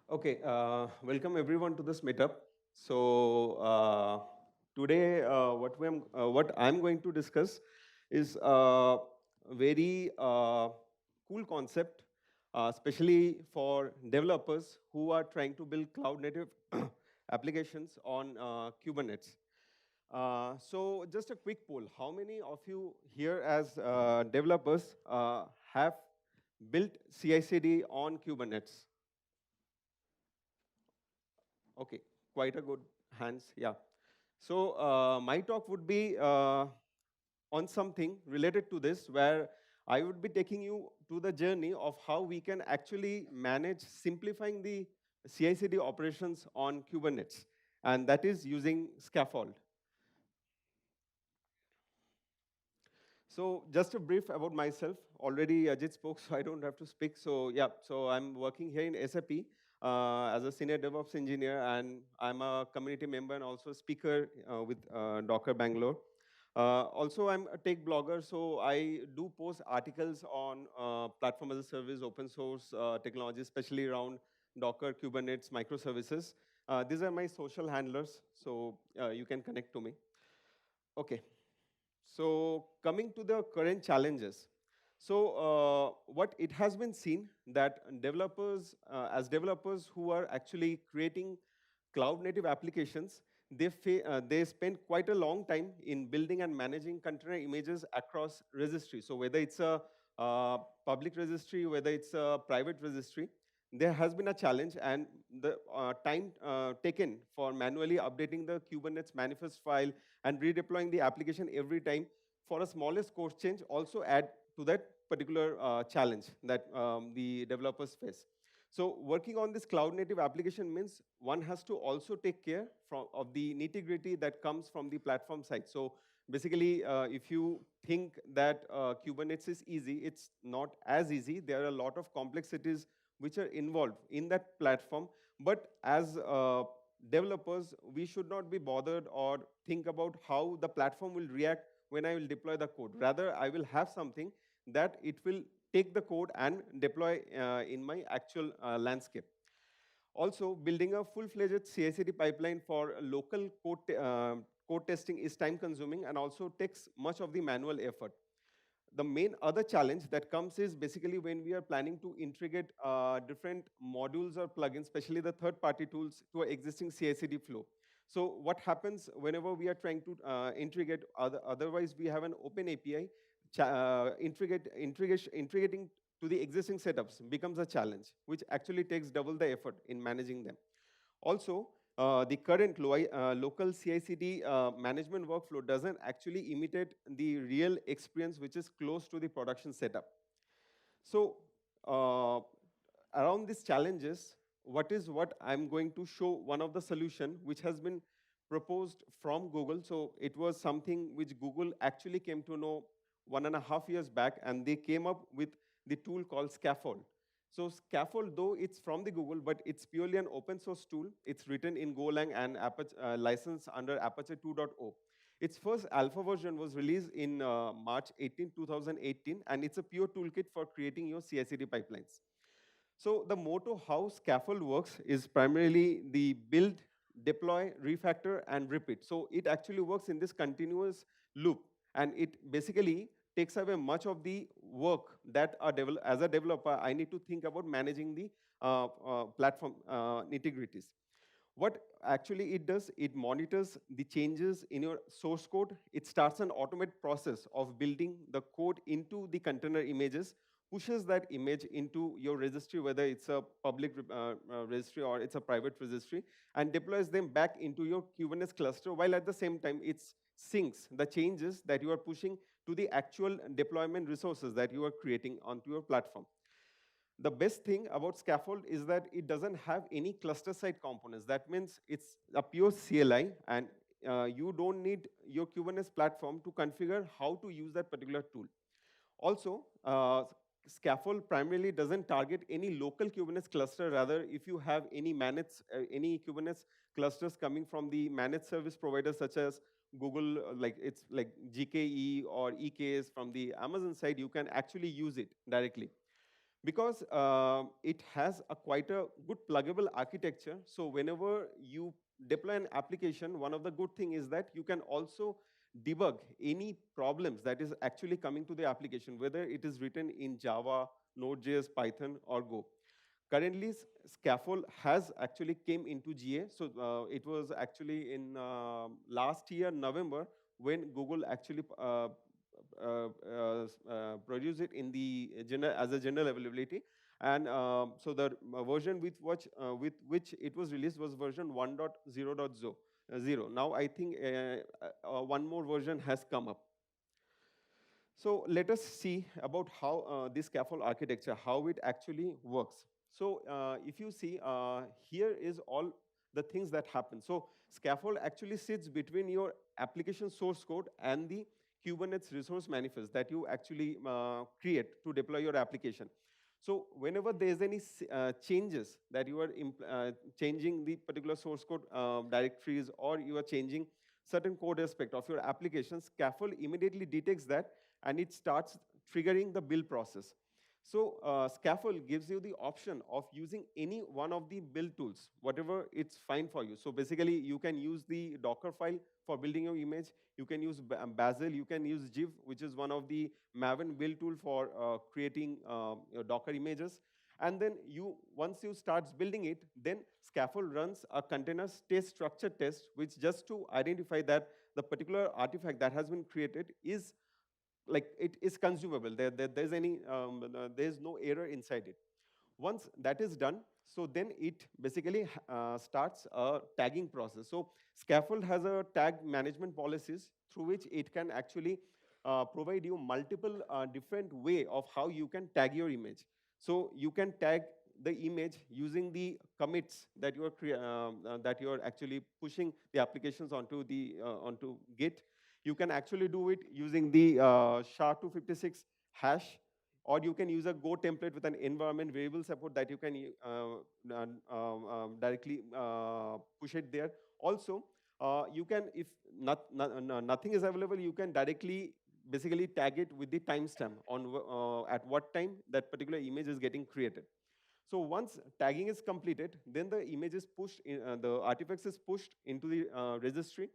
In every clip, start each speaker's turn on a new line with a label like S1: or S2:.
S1: Okay, welcome everyone to this meetup. So today, what I'm going to discuss is a very cool concept, especially for developers who are trying to build cloud-native applications on Kubernetes. So just a quick poll: how many of you here, as developers, have built CI/CD on Kubernetes? Okay, quite a good hands, yeah. So my talk would be on something related to this, where I would be taking you to the journey of how we can actually manage simplifying the CI/CD operations on Kubernetes, and that is using Scaffold. So just a brief about myself. Already Ajit spoke, so I don't have to speak. So yeah, so I'm working here in SAP as a senior DevOps engineer, and I'm a community member and also a speaker with Docker Bangalore. Also, I'm a tech blogger, so I do post articles on platform as a service, open source technology, especially around Docker, Kubernetes, microservices. These are my social handlers, so you can connect to me. Okay. So coming to the current challenges. So what it has been seen that as developers who are actually creating cloud native applications, they spend quite a long time in building and managing container images across registry. So whether it's a public registry, whether it's a private registry, there has been a challenge, and the time taken for manually updating the Kubernetes manifest file and redeploying the application every time for a smallest course change also add to that particular challenge that the developers face. So working on this cloud native application means one has to also take care of the nitty gritty that comes from the platform side. So basically, if you think that Kubernetes is easy, it's not as easy. There are a lot of complexities which are involved in that platform. But as developers, we should not be bothered or think about how the platform will react when I will deploy the code. Rather, I will have something that it will take the code and deploy in my actual landscape. Also, building a full-fledged CI/CD pipeline for local code testing is time-consuming and also takes much of the manual effort. The main other challenge that comes is basically when we are planning to integrate different modules or plugins, especially the third-party tools, to our existing CI/CD flow. So what happens whenever we are trying to integrate, otherwise we have an open API, integrating to the existing setups becomes a challenge, which actually takes double the effort in managing them. Also, the current local CI/CD management workflow doesn't actually imitate the real experience, which is close to the production setup. So around these challenges, what I'm going to show one of the solution which has been proposed from Google. So it was something which Google actually came to know 1.5 years back, and they came up with the tool called Scaffold. So Scaffold, though it's from the Google, but it's purely an open source tool. It's written in Golang and licensed under Apache 2.0. Its first alpha version was released in March 2018, and it's a pure toolkit for creating your CI/CD pipelines. So the motto how Scaffold works is primarily the build, deploy, refactor, and repeat. So it actually works in this continuous loop, and it basically takes away much of the work that as a developer I need to think about managing the platform nitty-gritties. What actually it does, it monitors the changes in your source code. It starts an automated process of building the code into the container images, pushes that image into your registry, whether it's a public registry or it's a private registry, and deploys them back into your Kubernetes cluster, while at the same time it syncs the changes that you are pushing to the actual deployment resources that you are creating onto your platform. The best thing about Scaffold is that it doesn't have any cluster side components. That means it's a pure CLI, and you don't need your Kubernetes platform to configure how to use that particular tool. Also, Scaffold primarily doesn't target any local Kubernetes cluster. Rather, if you have any Kubernetes clusters coming from the managed service providers such as Google, like GKE or EKS from the Amazon side, you can actually use it directly. because it has a quite a good pluggable architecture. So whenever you deploy an application, one of the good thing is that you can also debug any problems that is actually coming to the application, whether it is written in Java, Node.js, Python, or Go. Currently, Scaffold has actually came into GA. So it was actually in last year, November, when Google actually produced it in the general, as a general availability. And so the version with which it was released was version 1.0.0. Now I think one more version has come up. So let us see about how this scaffold architecture, how it actually works. So if you see, here is all the things that happen. So scaffold actually sits between your application source code and the Kubernetes resource manifest that you actually create to deploy your application. So whenever there's any changes that you are changing the particular source code directories, or you are changing certain code aspect of your application, Scaffold immediately detects that and it starts triggering the build process. So Scaffold gives you the option of using any one of the build tools, whatever it's fine for you. So basically, you can use the Docker file for building your image. You can use Bazel. You can use Jiv, which is one of the Maven build tool for creating your Docker images. And then once you start building it, then Scaffold runs a container test structure test, which just to identify that the particular artifact that has been created is like it is consumable. There's no error inside it. Once that is done, so then it basically starts a tagging process. So Scaffold has a tag management policies through which it can actually provide you multiple different way of how you can tag your image. So you can tag the image using the commits that you are actually pushing the applications onto Git. You can actually do it using the SHA-256 hash, or you can use a Go template with an environment variable support that you can directly push it there. Also, you can, if nothing is available, you can directly basically tag it with the timestamp on at what time that particular image is getting created. So once tagging is completed, then the image is pushed, the artifacts is pushed into the registry.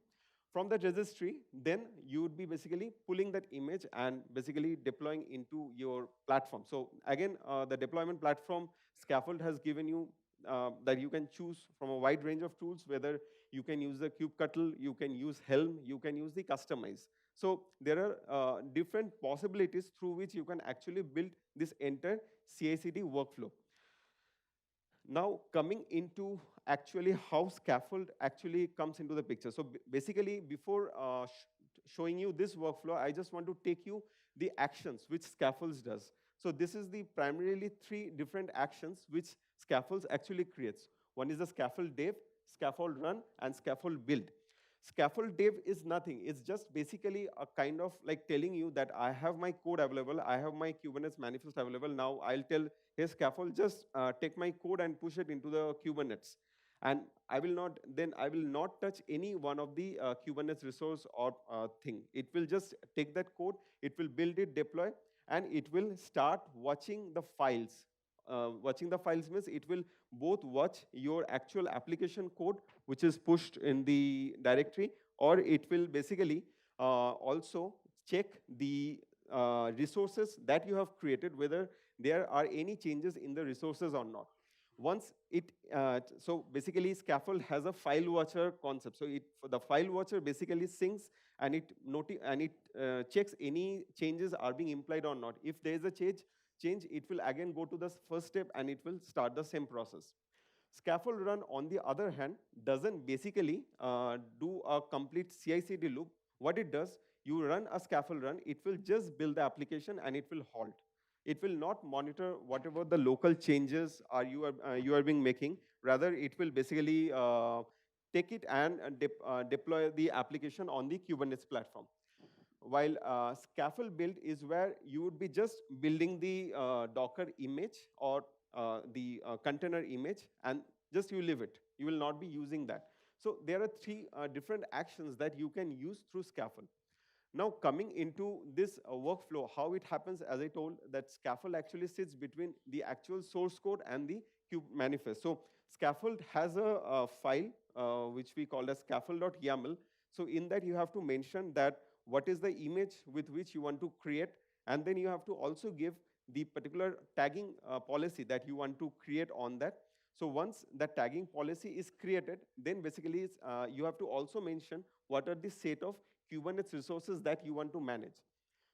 S1: From that registry, then you would be basically pulling that image and basically deploying into your platform. So again, the deployment platform Scaffold has given you that you can choose from a wide range of tools, whether you can use the kubectl, you can use Helm, you can use the Kustomize. So there are different possibilities through which you can actually build this entire CI/CD workflow. Now coming into actually how Scaffold actually comes into the picture. So basically, before showing you this workflow, I just want to take you the actions which Scaffolds does. So this is the primarily 3 different actions which Scaffolds actually creates. One is the Scaffold dev, Scaffold run, and Scaffold build. Scaffold dev is nothing. It's just basically a kind of like telling you that I have my code available, I have my Kubernetes manifest available. Now I'll tell, hey, Scaffold, just take my code and push it into the Kubernetes. And I will not touch any one of the Kubernetes resource or thing. It will just take that code, it will build it, deploy, and it will start watching the files. Watching the files means it will both watch your actual application code, which is pushed in the directory, or it will basically also check the resources that you have created, whether there are any changes in the resources or not. Once it, so basically Scaffold has a file watcher concept. So the file watcher basically syncs and it checks any changes are being implied or not. If there is a change, it will again go to the first step and it will start the same process. Scaffold run, on the other hand, doesn't basically do a complete CI/CD loop. What it does, you run a Scaffold run, it will just build the application and it will halt. It will not monitor whatever the local changes you are being making. Rather, it will basically take it and deploy the application on the Kubernetes platform. While Scaffold build is where you would be just building the Docker image or the container image, and just you leave it. You will not be using that. So there are 3 different actions that you can use through Scaffold. Now coming into this workflow, how it happens, as I told, that scaffold actually sits between the actual source code and the kube manifest. So scaffold has a file which we call as scaffold.yaml. So in that you have to mention that what is the image with which you want to create, and then you have to also give the particular tagging policy that you want to create on that. So once the tagging policy is created, then basically you have to also mention what are the set of Kubernetes resources that you want to manage.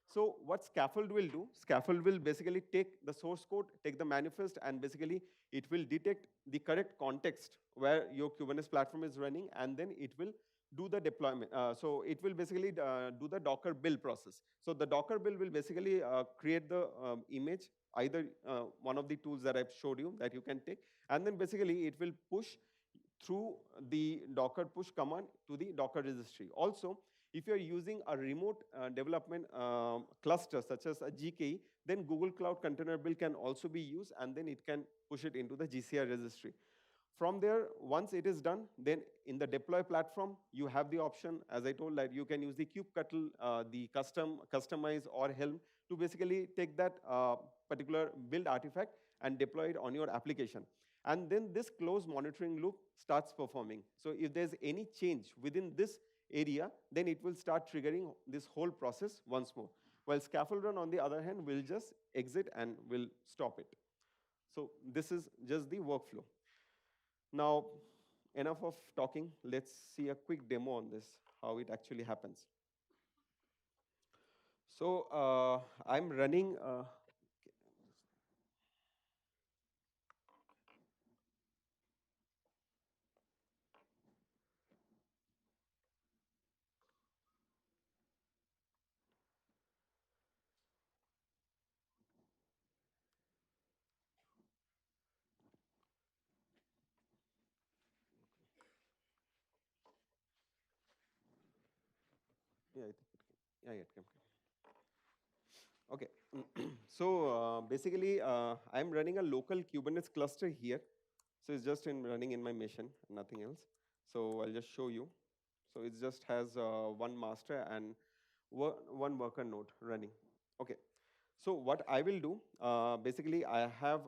S1: So what Scaffold will do, Scaffold will basically take the source code, take the manifest, and basically it will detect the correct context where your Kubernetes platform is running, and then it will do the deployment. So it will basically do the Docker build process. So the Docker build will basically create the image, either one of the tools that I've showed you that you can take, and then basically it will push through the Docker push command to the Docker registry. Also, if you're using a remote development cluster such as a GKE, then Google Cloud Container Build can also be used, and then it can push it into the GCR registry. From there, once it is done, then in the deploy platform, you have the option, as I told, that you can use the kubectl, the customize or Helm to basically take that particular build artifact and deploy it on your application. And then this closed monitoring loop starts performing. So if there's any change within this area, then it will start triggering this whole process once more. While scaffold run, on the other hand, will just exit and will stop it. So this is just the workflow. Now, enough of talking. Let's see a quick demo on this, how it actually happens. So I'm running. Yeah, yeah, it can. Okay. So basically, I'm running a local Kubernetes cluster here. So it's just running in my machine, nothing else. So I'll just show you. So it just has one master and one worker node running. Okay. So what I will do, basically, I have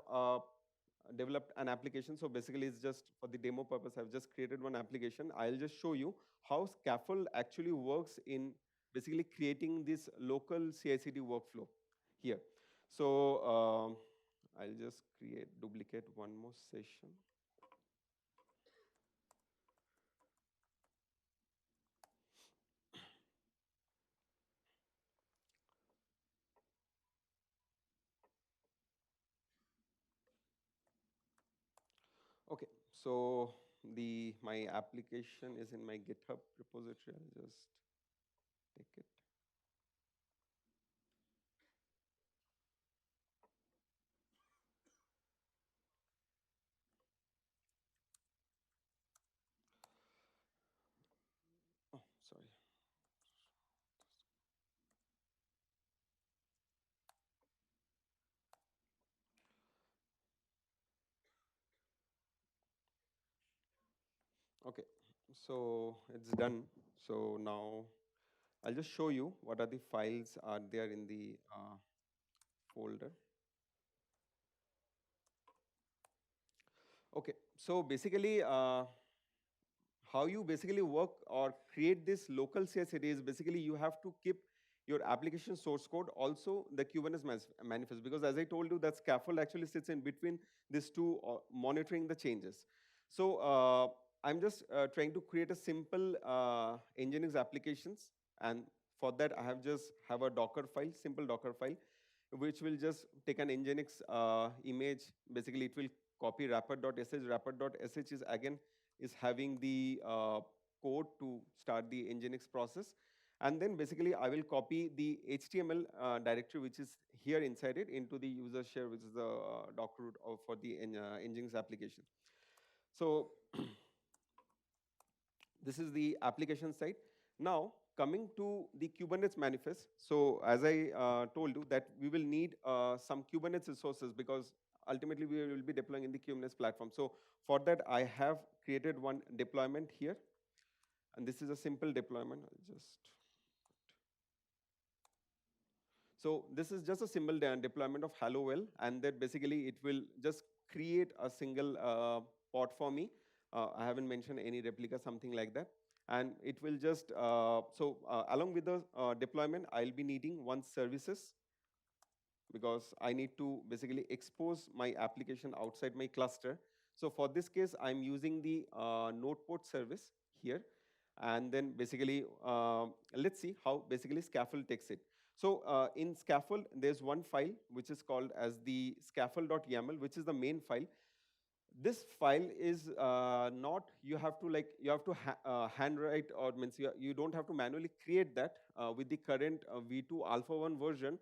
S1: developed an application. So basically, it's just for the demo purpose. I've just created one application. I'll just show you how Scaffold actually works in basically creating this local CI/CD workflow here. So I'll just duplicate one more session. Okay, so my application is in my GitHub repository. I'll just take it. Oh, sorry. Okay, so it's done. So now I'll just show you what are the files are there in the folder. Okay, so basically, how you basically work or create this local CI/CD is basically you have to keep your application source code, also the Kubernetes manifest, because as I told you, that scaffold actually sits in between these two, monitoring the changes. So I'm just trying to create a simple Nginx applications, and for that I have a Docker file, simple Docker file, which will just take an Nginx image. Basically, it will copy wrapper.sh. Wrapper.sh is again is having the code to start the Nginx process. And then basically, I will copy the HTML directory, which is here inside it, into the user share, which is the Docker root for the Nginx application. So this is the application side. Now, coming to the Kubernetes manifest. So as I told you that we will need some Kubernetes resources, because ultimately we will be deploying in the Kubernetes platform. So for that, I have created one deployment here. And this is a simple deployment. I'll just So this is just a simple deployment of Hello Well, and that basically it will just create a single pod for me. I haven't mentioned any replica, something like that. And it will just, along with the deployment, I'll be needing one services, because I need to basically expose my application outside my cluster. So for this case, I'm using the node port service here. And then basically, let's see how basically Scaffold takes it. So in Scaffold, there's one file which is called as the scaffold.yaml, which is the main file. This file is not, you have to like, you have to handwrite, or means you don't have to manually create that. With the current V2 Alpha 1 version,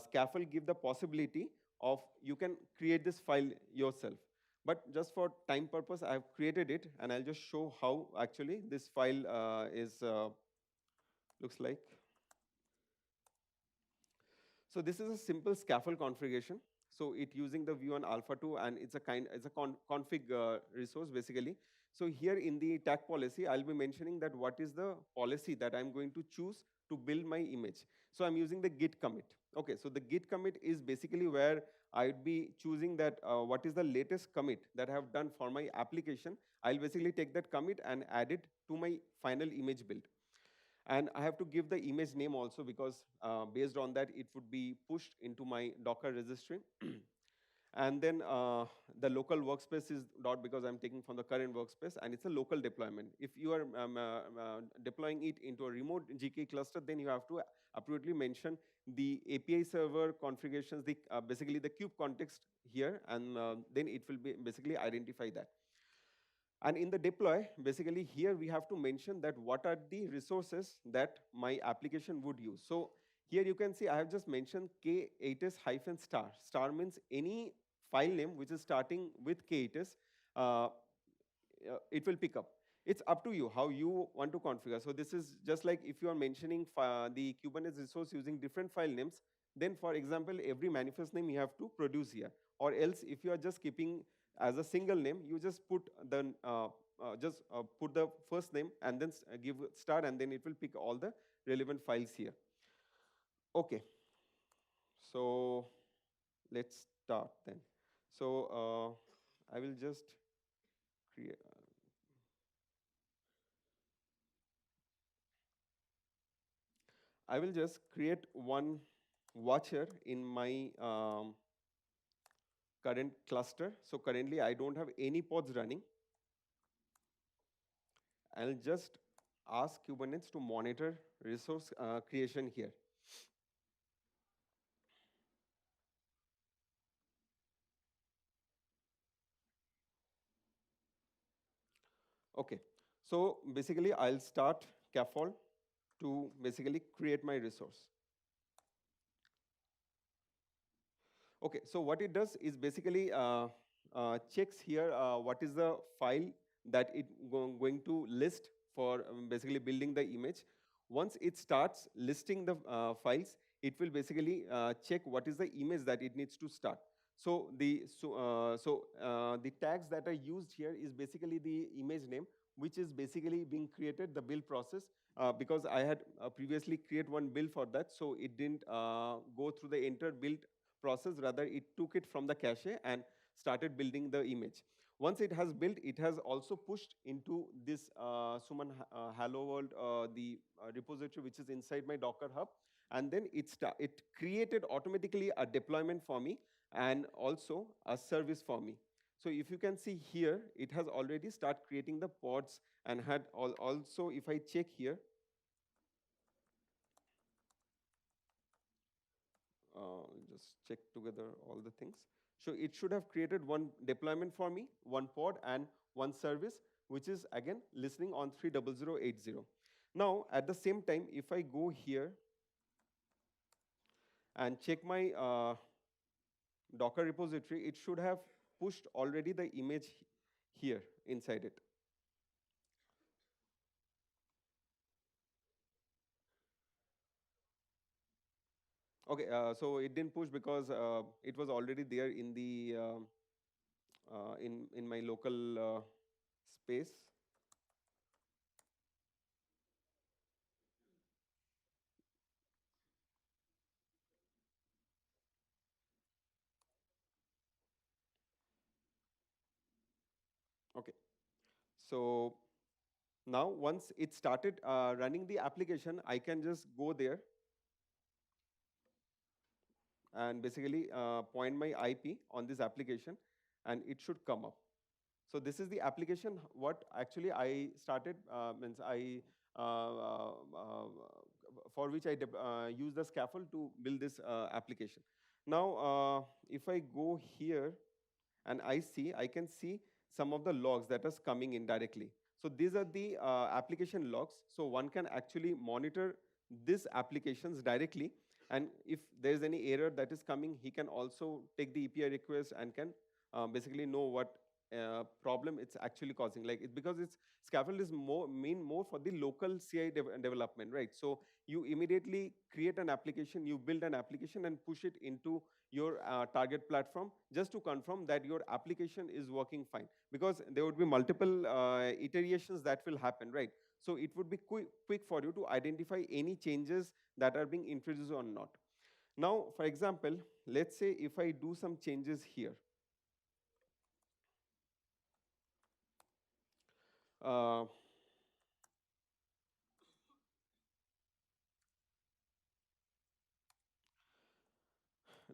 S1: Scaffold give the possibility of you can create this file yourself. But just for time purpose, I have created it, and I'll just show how actually this file is looks like. So this is a simple Scaffold configuration. So it using the V1 Alpha 2, and it's a config resource basically. So here in the tag policy, I'll be mentioning that what is the policy that I'm going to choose to build my image. So I'm using the git commit. Okay, so the git commit is basically where I'd be choosing that what is the latest commit that I have done for my application. I'll basically take that commit and add it to my final image build. And I have to give the image name also, because based on that, it would be pushed into my Docker registry. And then the local workspace is dot, because I'm taking from the current workspace, and it's a local deployment. If you are deploying it into a remote GK cluster, then you have to appropriately mention the API server configurations, the basically the kube context here, and then it will be basically identify that. And in the deploy, basically here we have to mention that what are the resources that my application would use. So here you can see I have just mentioned k8s-star. Star means any file name which is starting with k8s, it will pick up. It's up to you how you want to configure. So this is just like if you are mentioning the Kubernetes resource using different file names, then for example, every manifest name you have to produce here. Or else if you are just keeping as a single name, you just put the put the first name and then give star, and then it will pick all the relevant files here. Okay, so let's start then. So I will just create. I will just create one watcher in my current cluster. So currently I don't have any pods running. I'll just ask Kubernetes to monitor resource creation here. Okay, so basically I'll start scaffold to basically create my resource. Okay, so what it does is basically checks here what is the file that it going to list for basically building the image. Once it starts listing the files, it will basically check what is the image that it needs to start. So the tags that are used here is basically the image name, which is basically being created the build process, because I had previously created one build for that, so it didn't go through the entire build process. Rather, it took it from the cache and started building the image. Once it has built, it has also pushed into this Suman Hello World, the repository which is inside my Docker Hub. And then it created automatically a deployment for me and also a service for me. So if you can see here, it has already started creating the pods and had also, if I check here, just check together all the things. So it should have created one deployment for me, one pod and one service, which is again listening on 30080. Now, at the same time, if I go here and check my Docker repository, it should have pushed already the image here inside it. Okay, so it didn't push because it was already there in the in my local space. Okay. So now once it started running the application, I can just go there and basically point my IP on this application, and it should come up. So this is the application. What actually I started means I for which I use the scaffold to build this application. Now, if I go here and I can see some of the logs that is coming in directly. So these are the application logs. So one can actually monitor these applications directly. And if there's any error that is coming, he can also take the API request and can basically know what problem it's actually causing. Like because it's scaffold is more for the local CI development, right? So you immediately create an application, you build an application and push it into your target platform just to confirm that your application is working fine, because there would be multiple iterations that will happen, right? So it would be quick for you to identify any changes that are being introduced or not. Now, for example, let's say if I do some changes here. Uh,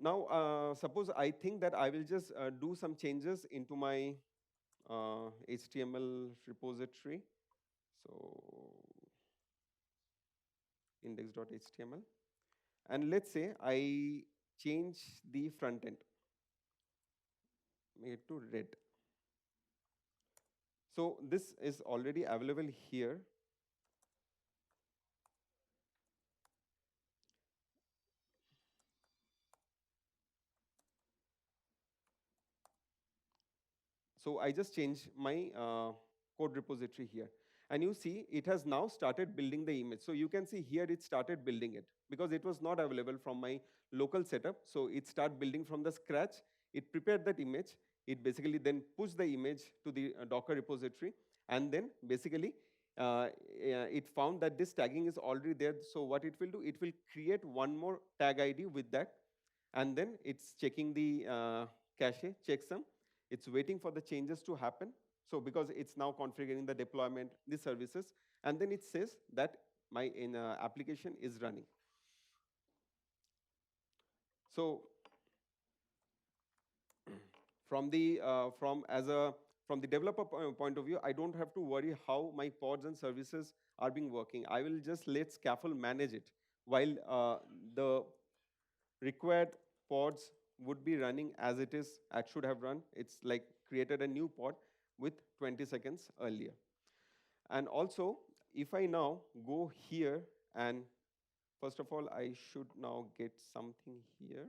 S1: Now, suppose I think that I will just do some changes into my HTML repository. So index.html. And let's say I change the front end, make it to red. So this is already available here. So I just changed my code repository here. And you see, it has now started building the image. So you can see here it started building it because it was not available from my local setup. So it started building from the scratch. It prepared that image. It basically then pushed the image to the Docker repository. And then basically, it found that this tagging is already there. So what it will do, it will create one more tag ID with that. And then it's checking the cache checksum. It's waiting for the changes to happen. So because it's now configuring the deployment, the services, and then it says that my application is running. So from the from the developer point of view, I don't have to worry how my pods and services are being working. I will just let Scaffold manage it while the required pods would be running as it is, it should have run. It's like created a new pod with 20 seconds earlier. And also, if I now go here and first of all, I should now get something here.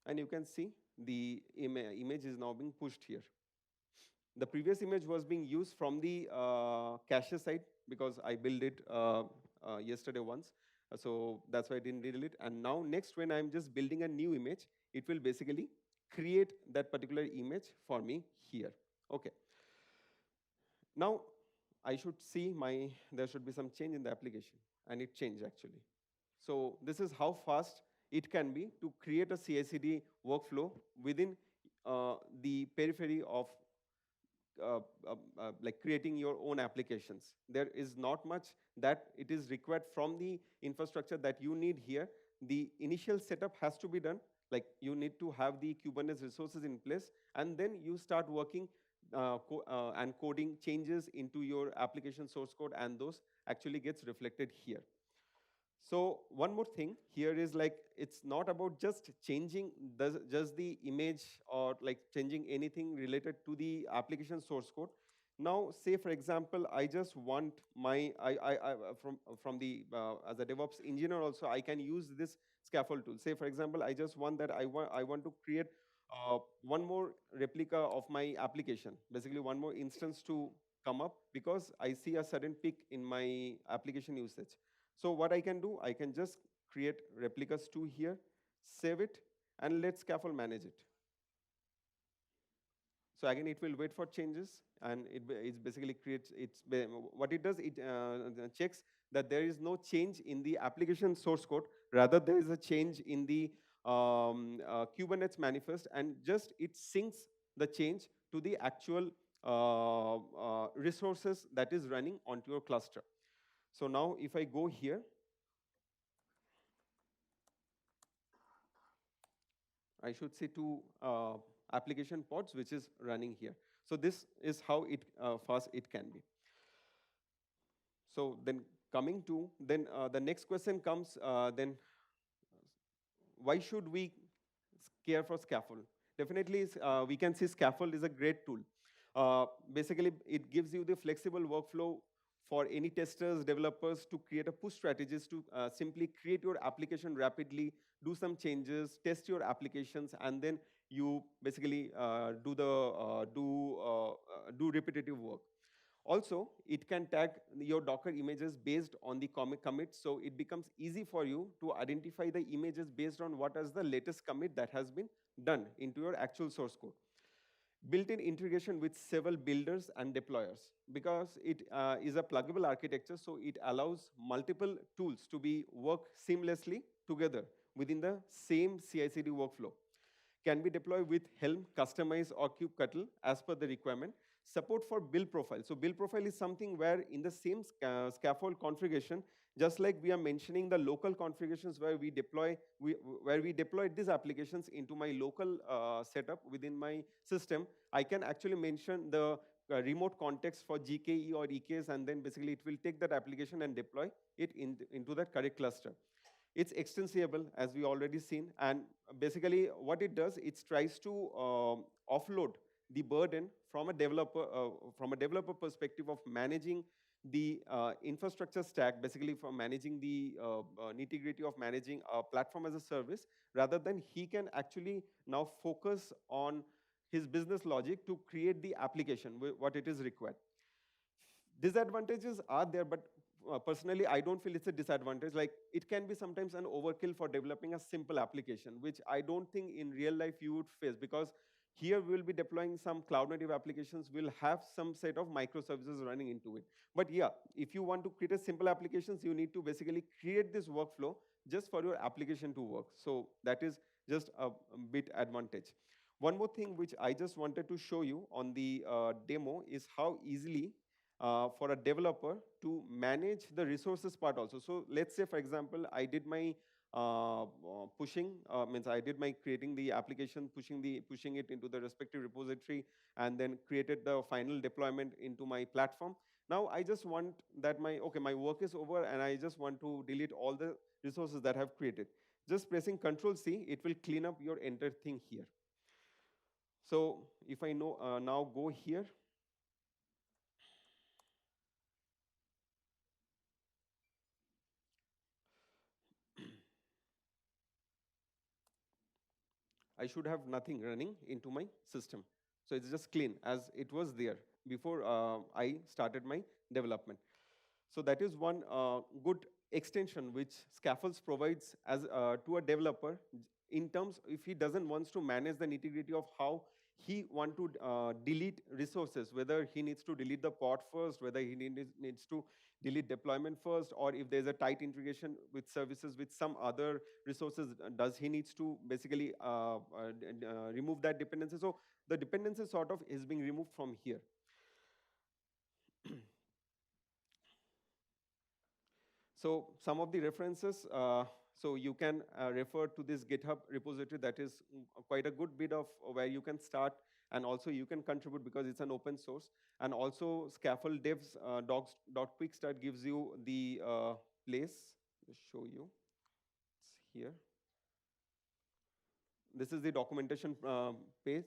S1: And you can see the image is now being pushed here. The previous image was being used from the cache side because I built it yesterday once. So that's why I didn't delete it. And now next, when I'm just building a new image, it will basically create that particular image for me here. Okay. Now I should see there should be some change in the application, and it changed actually. So this is how fast it can be to create a CI/CD workflow within the periphery of like creating your own applications. There is not much that it is required from the infrastructure that you need here. The initial setup has to be done. Like you need to have the Kubernetes resources in place, and then you start working and coding changes into your application source code, and those actually gets reflected here. So one more thing here is like it's not about just changing just the image or like changing anything related to the application source code. Now, say for example, I just want my from the as a DevOps engineer also I can use this scaffold tool. Say for example, I just want that I want to create one more replica of my application, basically one more instance to come up because I see a certain peak in my application usage. So what I can do, I can just create replicas 2 here, save it, and let Scaffold manage it. So again, it will wait for changes, and it basically creates, what it does, it checks that there is no change in the application source code, rather there is a change in the Kubernetes manifest, and just it syncs the change to the actual resources that is running onto your cluster. So now if I go here, I should see two application pods which is running here. So this is how fast it can be. So then coming to, then the next question comes, then why should we care for scaffold? Definitely, we can see scaffold is a great tool. Basically, it gives you the flexible workflow for any testers, developers to create a push strategies to simply create your application rapidly, do some changes, test your applications, and then you basically do repetitive work. Also, it can tag your Docker images based on the commit, so it becomes easy for you to identify the images based on what is the latest commit that has been done into your actual source code. Built-in integration with several builders and deployers. Because it is a pluggable architecture, so it allows multiple tools to be work seamlessly together within the same CI/CD workflow. Can be deployed with Helm, Kustomize, or kubectl as per the requirement. Support for build profile. So build profile is something where in the same scaffold configuration, just like we are mentioning the local configurations where where we deploy these applications into my local setup within my system, I can actually mention the remote context for GKE or EKS, and then basically it will take that application and deploy it into that correct cluster. It's extensible, as we already seen, and basically what it does, it tries to offload the burden from a developer perspective of managing the infrastructure stack, basically for managing the nitty-gritty of managing a platform as a service, rather than he can actually now focus on his business logic to create the application, what it is required. Disadvantages are there, but personally, I don't feel it's a disadvantage. Like, it can be sometimes an overkill for developing a simple application, which I don't think in real life you would face, because here we'll be deploying some cloud native applications, we'll have some set of microservices running into it. But yeah, if you want to create a simple applications, you need to basically create this workflow just for your application to work. So that is just a bit advantage. One more thing which I just wanted to show you on the demo is how easily for a developer to manage the resources part also. So let's say, for example, I did my means I did my creating the application, pushing it into the respective repository, and then created the final deployment into my platform. Now I just want that my work is over, and I just want to delete all the resources that I have created. Just pressing Control C, it will clean up your entire thing here. So if I now go here, I should have nothing running into my system. So it's just clean as it was there before I started my development. So that is one good extension which Scaffolds provides as to a developer in terms if he doesn't wants to manage the nitty-gritty of how he want to delete resources, whether he needs to delete the pod first, whether he needs to delete deployment first, or if there's a tight integration with services with some other resources, does he needs to basically remove that dependency. So the dependency sort of is being removed from here. So some of the references, so you can refer to this GitHub repository. That is quite a good bit of where you can start, and also you can contribute because it's an open source. And also Scaffold Devs docs.quickstart gives you the place. Just show you. It's here. This is the documentation page.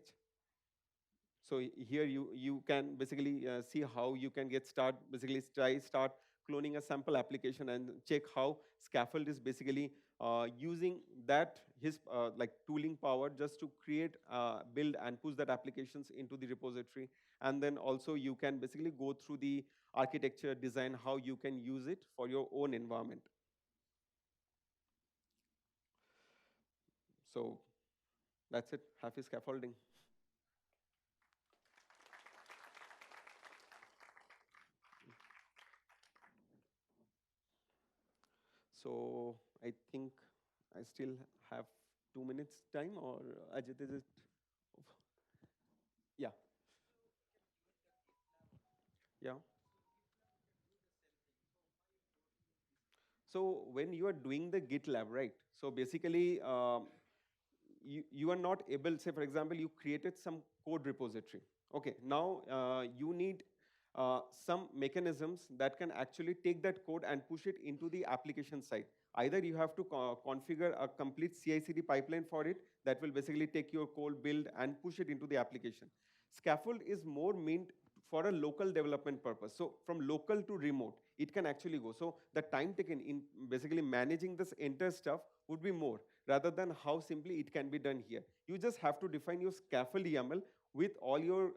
S1: So here you can basically see how you can get basically start cloning a sample application and check how Scaffold is basically using that his like tooling power just to create, build and push that applications into the repository. And then also you can basically go through the architecture design, how you can use it for your own environment. So that's it. Happy scaffolding. So I think I still have 2 minutes time, or Ajit, is it? Yeah, yeah. So when you are doing the GitLab, right? So basically, you are not able, say for example, you created some code repository. Okay, now you need some mechanisms that can actually take that code and push it into the application side. Either you have to configure a complete CI/CD pipeline for it that will basically take your code build and push it into the application. Scaffold is more meant for a local development purpose. So from local to remote, it can actually go. So the time taken in basically managing this entire stuff would be more rather than how simply it can be done here. You just have to define your scaffold YAML with all your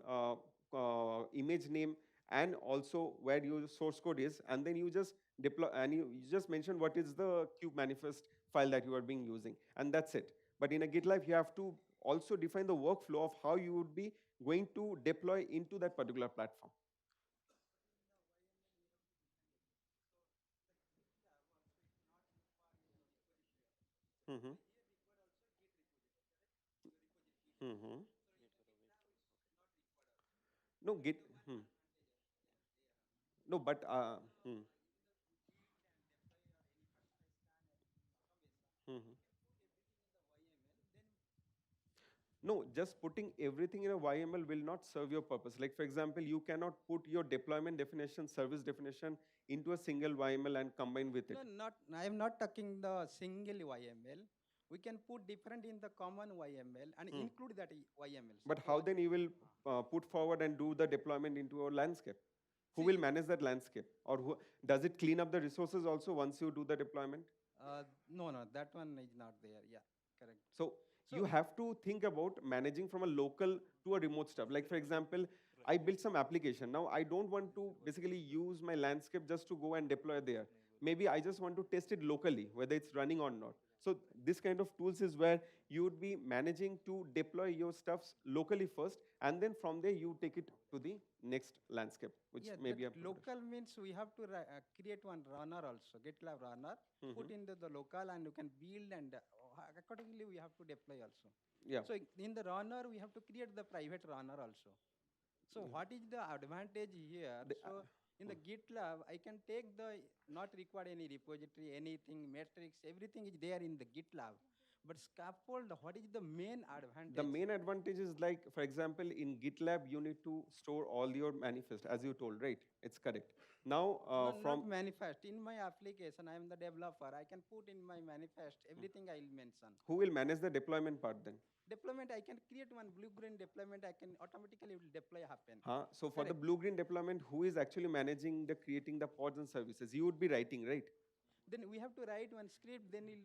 S1: image name and also where your source code is, and then you just deploy and you just mention what is the kube manifest file that you are being using, and that's it. But in a GitLab, you have to also define the workflow of how you would be going to deploy into that particular platform. Mm-hmm. Mm-hmm. No, Git. No, but mhm. No, just putting everything in a YML will not serve your purpose. Like for example, you cannot put your deployment definition, service definition into a single YML and combine with
S2: No,
S1: it.
S2: not. I am not talking the single YML. We can put different in the common YML and
S1: Hmm.
S2: include that YML.
S1: But how
S2: Suppose
S1: then you will put forward and do the deployment into a landscape? Who will
S2: see,
S1: manage that landscape? Or who, does it clean up the resources also once you do the deployment?
S2: no, no, that one is not there. Yeah, correct.
S1: So you
S2: So
S1: have to think about managing from a local to a remote stuff. Like for example, I built some application. Now I don't want to basically use my landscape just to go and deploy there. Maybe I just want to test it locally, whether it's running or not. So this kind of tools is where you would be managing to deploy your stuffs locally first, and then from there you take it to the next landscape, which
S2: yeah,
S1: may
S2: that
S1: be a production.
S2: local means we have to create one runner also, GitLab runner,
S1: Mhm.
S2: put into the local, and you can build and accordingly we have to deploy also.
S1: Yeah.
S2: So in the runner, we have to create the private runner also. So
S1: Yeah.
S2: what is the advantage here?
S1: The,
S2: So in the GitLab, I can take the not required any repository, anything, metrics, everything is there in the GitLab. But scaffold, what is the main
S1: the
S2: advantage?
S1: main advantage is like, for example, in GitLab, you need to store all your manifest, as you told, right? It's correct. Now,
S2: No, not
S1: from
S2: manifest. In my application, I am the developer. I can put in my manifest everything I will mention.
S1: who will manage the deployment part then?
S2: Deployment, I can create one blue-green deployment. I can automatically will deploy happen.
S1: Huh? So for the
S2: Correct.
S1: blue-green deployment, who is actually managing the creating the pods and services? You would be writing, right?
S2: Then we have to write one script. Then it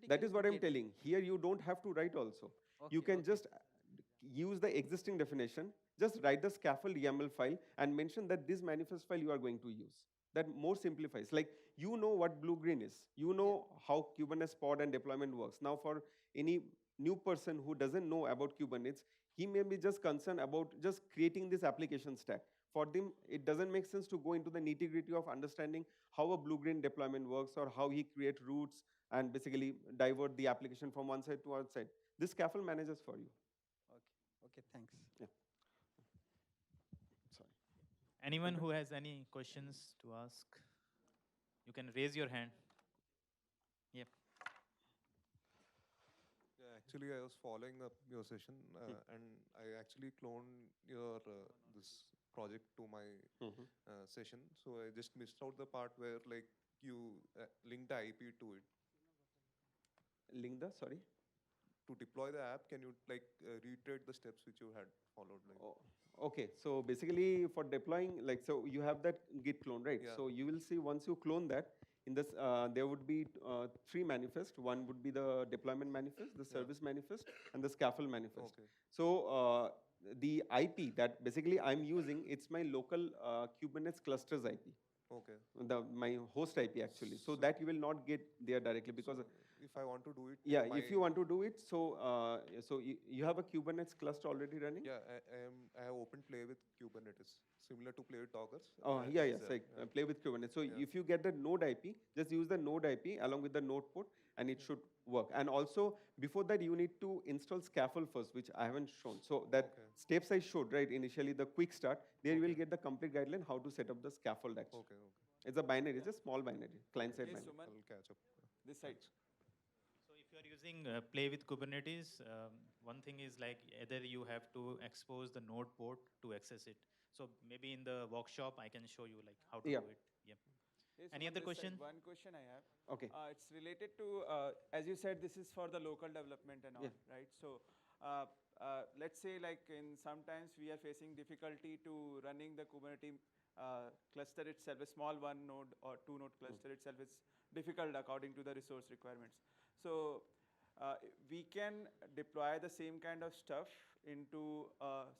S1: That
S2: automatically
S1: is
S2: will
S1: what I'm
S2: get.
S1: telling. Here you don't have to write also. You
S2: Okay,
S1: can
S2: okay.
S1: just use the existing definition, just write the scaffold YAML file and mention that this manifest file you are going to use. That more simplifies. Like you know what blue green is. You
S2: Yeah.
S1: know how Kubernetes pod and deployment works. Now for any new person who doesn't know about Kubernetes, he may be just concerned about just creating this application stack. For them, it doesn't make sense to go into the nitty gritty of understanding how a blue-green deployment works or how he create routes and basically divert the application from one side to other side. This scaffold manages for you.
S2: Okay. Okay. Thanks.
S1: Yeah, sorry.
S3: Anyone
S1: Okay.
S3: who has any questions to ask, you can raise your hand. Yep.
S4: Yeah, actually, I was following up your session, and I actually cloned your this project to my
S1: Mhm.
S4: session. So I just missed out the part where like you link the IP to it
S1: Link the, sorry.
S4: to deploy the app. Can you like reiterate the steps which you had followed? Like,
S1: Oh, okay, so basically for deploying, like, so you have that Git clone, right?
S4: yeah,
S1: So you will see once you clone that, in this, there would be three manifests. One would be the deployment manifest, the
S4: yeah,
S1: service manifest, and the scaffold manifest.
S4: okay,
S1: So the IP that basically I'm using, it's my local Kubernetes clusters IP.
S4: okay.
S1: My host IP actually. So
S4: So,
S1: that you will not get there directly because
S4: so if I want to do it,
S1: Yeah,
S4: in
S1: if you want to do it, so you have a Kubernetes cluster already running?
S4: yeah, I have opened Play with Kubernetes, similar to Play with Dockers.
S1: Oh,
S4: It
S1: yeah,
S4: is
S1: yes,
S4: there,
S1: like
S4: yeah.
S1: play with Kubernetes. So
S4: Yeah.
S1: if you get the node IP, just use the node IP along with the node port, and it should work. And also, before that, you need to install Scaffold first, which I haven't shown. So that
S4: Okay.
S1: steps I showed, right, initially, the quick start, there you will
S4: Okay.
S1: get the complete guideline how to set up the Scaffold actually.
S4: Okay, okay.
S1: It's a binary, it's a small binary, client-side
S5: Yes,
S1: binary.
S5: Suman,
S4: I'll catch up. Yeah.
S5: this side.
S4: Thanks.
S3: So if you are using Play with Kubernetes, one thing is like either you have to expose the node port to access it. So maybe in the workshop, I can show you like how to
S1: Yeah.
S3: do it. Yeah.
S5: Yes,
S3: Any
S5: Suman,
S3: other
S5: this side.
S3: question?
S5: One question I have.
S1: Okay.
S5: It's related to, as you said, this is for the local development and all,
S1: Yeah.
S5: right? So let's say like in sometimes we are facing difficulty to running the Kubernetes cluster itself, a small one node or two node cluster itself is difficult according to the resource requirements. So we can deploy the same kind of stuff into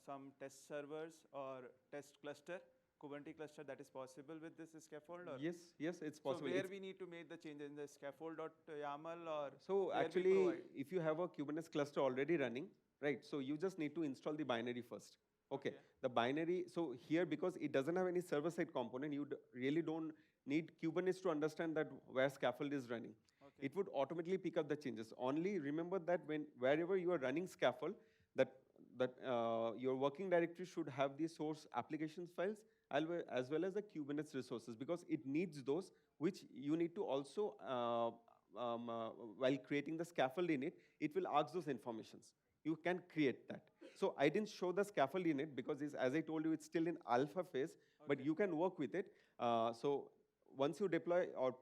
S5: some test servers or test cluster, Kubernetes cluster that is possible with this scaffold? Or
S1: Yes, yes, it's
S5: so
S1: possible.
S5: where
S1: It's-
S5: we need to make the change in the scaffold.yaml or
S1: So
S5: where we
S1: actually,
S5: provide?
S1: if you have a Kubernetes cluster already running, right, so you just need to install the binary first. Okay,
S5: Okay.
S1: the binary, so here because it doesn't have any server-side component, you really don't need Kubernetes to understand that where Scaffold is running.
S5: Okay.
S1: It would automatically pick up the changes. Only remember that wherever you are running Scaffold, that your working directory should have the source applications files as well as the Kubernetes resources, because it needs those which you need to also, while creating the scaffold in it will ask those informations. You can create that. So I didn't show the scaffold in it because as I told you, it's still in alpha phase, but
S5: Okay.
S1: you can work with it. So once you deploy or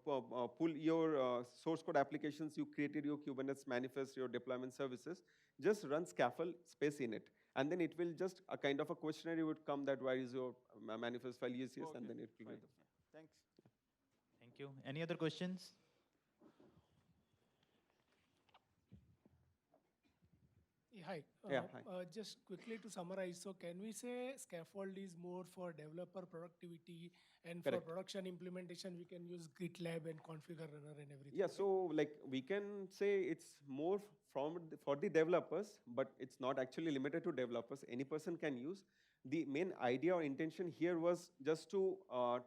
S1: pull your source code applications, you created your Kubernetes manifest, your deployment services, just run scaffold space in it. And then it will just, a kind of a questionnaire would come that where is your manifest file, yes, yes,
S5: Okay,
S1: and then it will
S5: fine.
S1: get the
S5: Yeah. Thanks.
S3: Thank you. Any other questions?
S6: Yeah, hi.
S1: Yeah, hi.
S6: Just quickly to summarize, so can we say scaffold is more for developer productivity, and for
S1: Correct.
S6: production implementation, we can use GitLab and configure runner and everything?
S1: Yeah,
S6: right?
S1: so like we can say it's more for the developers, but it's not actually limited to developers. Any person can use. The main idea or intention here was just to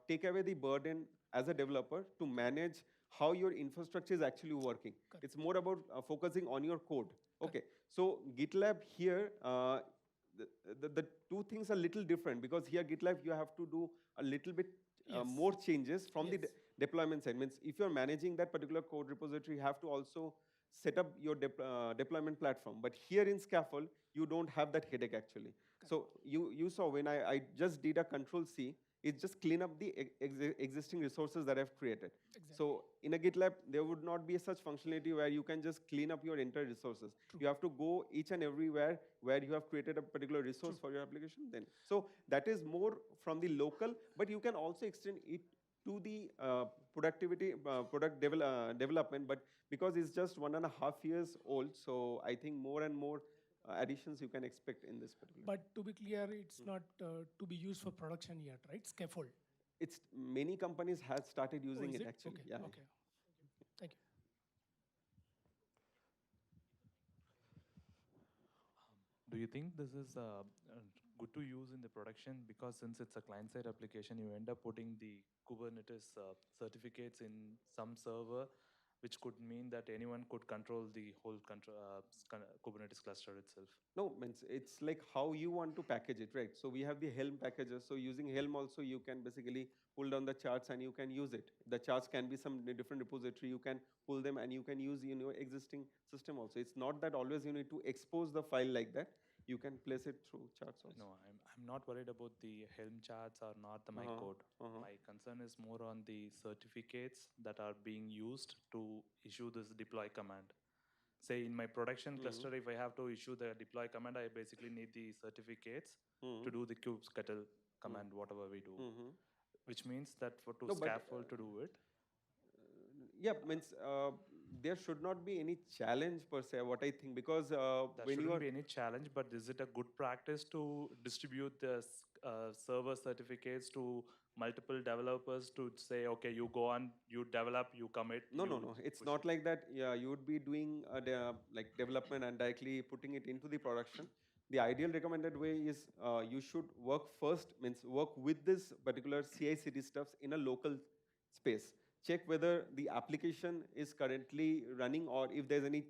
S1: take away the burden as a developer to manage how your infrastructure is actually working.
S6: Correct.
S1: It's more about focusing on your code. Okay, so GitLab here, the two things are little different, because here GitLab you have to do a little bit
S6: Yes.
S1: more changes from the
S6: Yes.
S1: deployment side. Means if you're managing that particular code repository, you have to also set up your deployment platform. But here in Scaffold, you don't have that headache actually. So you saw when I just did a control C, it just clean up the existing resources that I've created.
S6: Exactly.
S1: So in a GitLab, there would not be such functionality where you can just clean up your entire resources.
S6: True.
S1: You have to go each and everywhere where you have created a particular resource for your application. Then, so that is more from the local, but you can also extend it to the product development. But because it's just 1.5 years old, so I think more and more additions you can expect in this particular.
S6: But to be clear, it's not to be used for production yet, right? Scaffold.
S1: It's many companies have started
S6: Oh,
S1: using
S6: is
S1: it actually.
S6: Okay.
S1: Yeah.
S6: Okay. Thank you.
S7: Do you think this is good to use in the production? Because since it's a client-side application, you end up putting the Kubernetes certificates in some server, which could mean that anyone could control the whole Kubernetes cluster itself.
S1: No, means it's like how you want to package it, right? So we have the Helm packages. So using Helm also, you can basically pull down the charts and you can use it. The charts can be some different repository. You can pull them and you can use in your existing system also. It's not that always you need to expose the file like that. You can place it through charts also.
S7: No, I'm not worried about the Helm charts or not my code. My concern is more on the certificates that are being used to issue this deploy command. Say in my production cluster, if I have to issue the deploy command, I basically need the certificates to do the kubectl command, whatever we do. Which means that for
S1: No, but,
S7: scaffold to do it.
S1: Yeah, means there should not be any challenge per se, what I think, because
S7: There
S1: when you
S7: shouldn't
S1: are
S7: be any challenge, but is it a good practice to distribute the server certificates to multiple developers to say, okay, you go on, you develop, you commit,
S1: no, no,
S7: you
S1: no. It's
S7: push
S1: not
S7: it?
S1: like that. Yeah, you would be doing like development and directly putting it into the production. The ideal recommended way is you should work first, means work with this particular CI/CD stuffs in a local space. Check whether the application is currently running or if there's any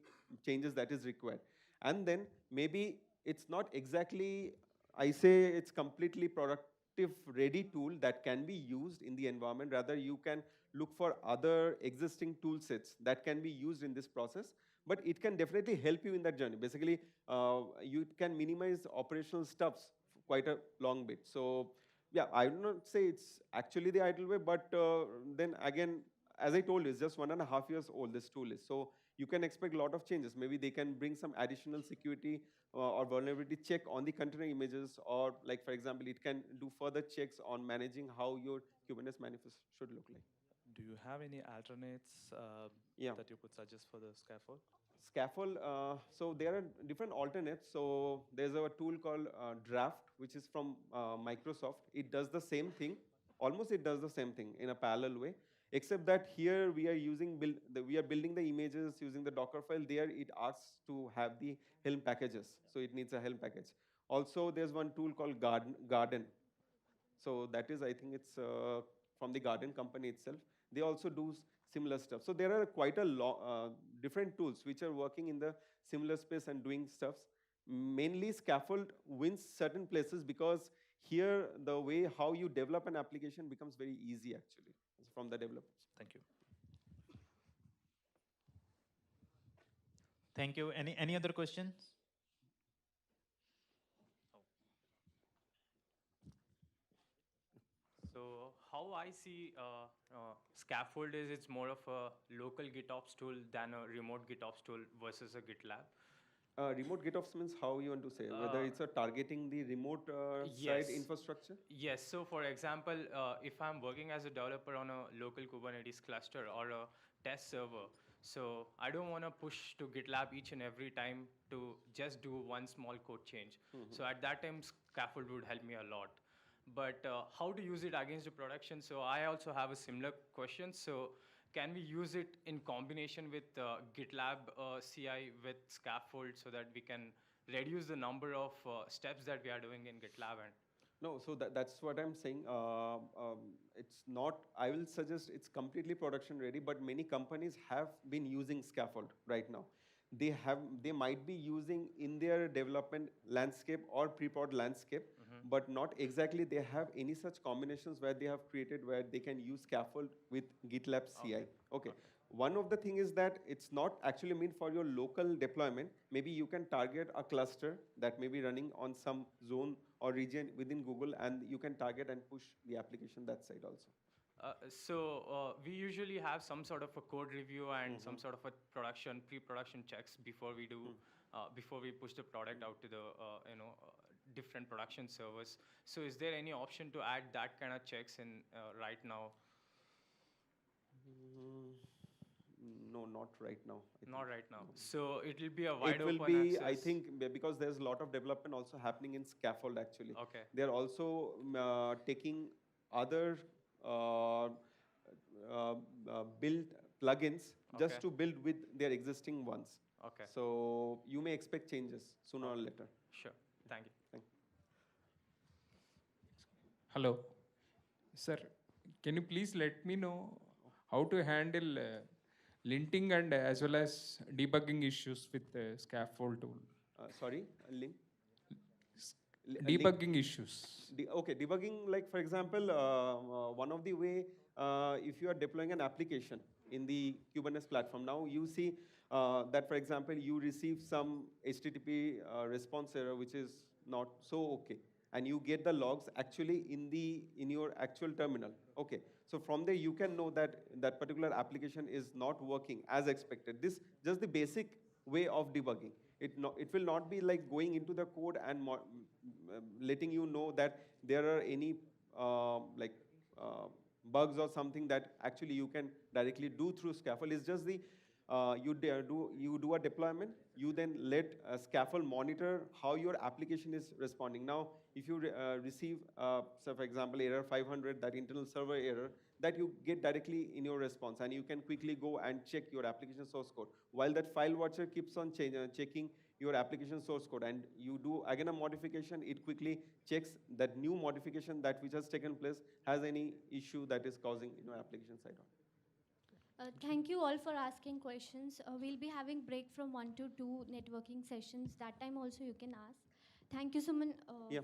S1: changes that is required. And then maybe it's not exactly, I say it's completely productive ready tool that can be used in the environment. Rather, you can look for other existing tool sets that can be used in this process, but it can definitely help you in that journey. Basically, you can minimize operational stuffs quite a long bit. So yeah, I would not say it's actually the ideal way, but then again, as I told you, it's just 1.5 years old, this tool is. So you can expect a lot of changes. Maybe they can bring some additional security or vulnerability check on the container images, or like, for example, it can do further checks on managing how your Kubernetes manifest should look like.
S7: Do you have any alternates
S1: Yeah.
S7: that you could suggest for the scaffold?
S1: Scaffold, so there are different alternates. So there's a tool called Draft, which is from Microsoft. It does the same thing, almost it does the same thing in a parallel way, except that here we are using, we are building the images using the Docker file. There it asks to have the Helm packages, so it needs a Helm package. Also, there's one tool called Garden. So that is, I think it's from the Garden company itself. They also do similar stuff. So there are quite a lot different tools which are working in the similar space and doing stuffs. Mainly Scaffold wins certain places because here the way how you develop an application becomes very easy actually from the developers.
S7: Thank you.
S3: Thank you. Any other questions?
S8: So how I see Scaffold is it's more of a local GitOps tool than a remote GitOps tool versus a GitLab.
S1: Remote GitOps means how you want to say, whether it's a targeting the remote side
S8: yes.
S1: infrastructure?
S8: Yes. So for example, if I'm working as a developer on a local Kubernetes cluster or a test server, so I don't want to push to GitLab each and every time to just do one small code change. So at that time, Scaffold would help me a lot. But how to use it against the production? So I also have a similar question. So can we use it in combination with GitLab CI with Scaffold so that we can reduce the number of steps that we are doing in GitLab? And
S1: No, so that's what I'm saying. It's not, I will suggest it's completely production ready, but many companies have been using Scaffold right now. They might be using in their development landscape or pre-prod landscape, but not exactly they have any such combinations where they have created where they can use Scaffold with GitLab CI. Okay. One of the thing is that it's not actually meant for your local deployment. Maybe you can target a cluster that may be running on some zone or region within Google, and you can target and push the application that side also.
S8: we usually have some sort of a code review and some sort of a pre-production checks before we do, before we push the product out to the different production servers. So is there any option to add that kind of checks in right now?
S1: No, not right now.
S8: Not right now. So it will be a wide
S1: It
S8: open
S1: will be,
S8: access.
S1: I think, because there's a lot of development also happening in Scaffold actually.
S8: Okay.
S1: They're also taking other build plugins just
S8: Okay.
S1: to build with their existing ones.
S8: Okay.
S1: So you may expect changes sooner or later.
S8: Sure. Thank you.
S1: Thank you.
S9: Hello. Sir, can you please let me know how to handle linting and as well as debugging issues with the Scaffold tool?
S1: Sorry, link?
S9: Debugging issues.
S1: Okay, debugging, like for example, one of the way, if you are deploying an application in the Kubernetes platform, now you see that, for example, you receive some HTTP response error, which is not so okay, and you get the logs actually in your actual terminal. Okay, so from there you can know that that particular application is not working as expected. This just the basic way of debugging. It will not be like going into the code and letting you know that there are any bugs or something that actually you can directly do through Scaffold. It's just the you do a deployment. You then let Scaffold monitor how your application is responding. Now, if you receive, so for example, error 500, that internal server error, that you get directly in your response, and you can quickly go and check your application source code. While that file watcher keeps on checking your application source code, and you do again a modification, it quickly checks that new modification that which has taken place has any issue that is causing application side on.
S10: Thank you all for asking questions. We'll be having break from 1 to 2 networking sessions. That time also you can ask. Thank you, Suman.
S1: Yeah.